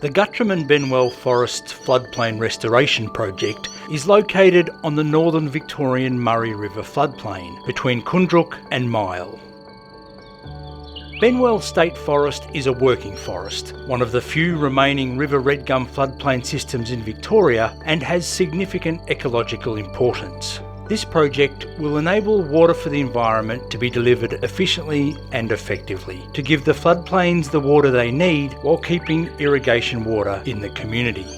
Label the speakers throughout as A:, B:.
A: The Guttram and Benwell Forest floodplain restoration project is located on the northern Victorian Murray River floodplain between Kundruk and Mile. Benwell State Forest is a working forest, one of the few remaining river red gum floodplain systems in Victoria, and has significant ecological importance. This project will enable water for the environment to be delivered efficiently and effectively, to give the floodplains the water they need while keeping irrigation water in the community.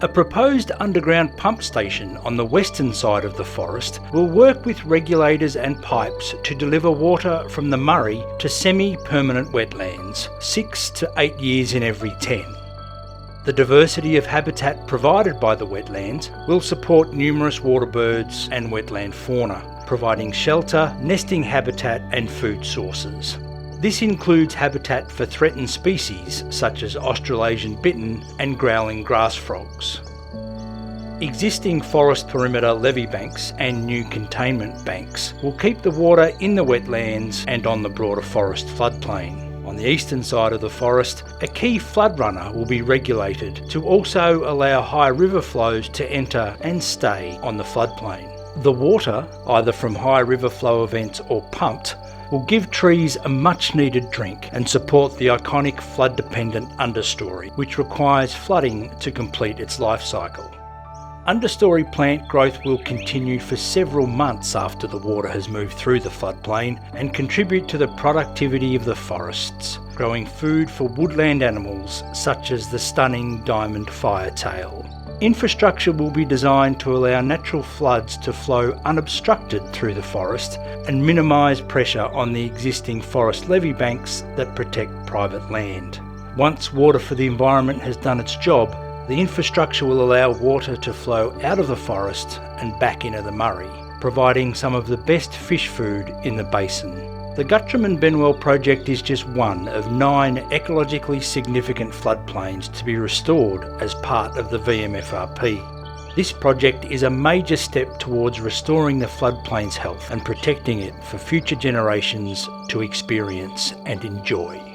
A: A proposed underground pump station on the western side of the forest will work with regulators and pipes to deliver water from the Murray to semi-permanent wetlands, 6 to 8 years in every 10. The diversity of habitat provided by the wetlands will support numerous water birds and wetland fauna, providing shelter, nesting habitat and food sources. This includes habitat for threatened species such as Australasian bittern and growling grass frogs. Existing forest perimeter levee banks and new containment banks will keep the water in the wetlands and on the broader forest floodplain. On the eastern side of the forest, a key flood runner will be regulated to also allow high river flows to enter and stay on the floodplain. The water, either from high river flow events or pumped, will give trees a much needed drink and support the iconic flood dependent understory, which requires flooding to complete its life cycle. Understory plant growth will continue for several months after the water has moved through the floodplain and contribute to the productivity of the forests, growing food for woodland animals such as the stunning diamond firetail. Infrastructure will be designed to allow natural floods to flow unobstructed through the forest and minimise pressure on the existing forest levee banks that protect private land. Once water for the environment has done its job, the infrastructure will allow water to flow out of the forest and back into the Murray, providing some of the best fish food in the basin. The Guttram and Benwell project is just one of 9 ecologically significant floodplains to be restored as part of the VMFRP. This project is a major step towards restoring the floodplain's health and protecting it for future generations to experience and enjoy.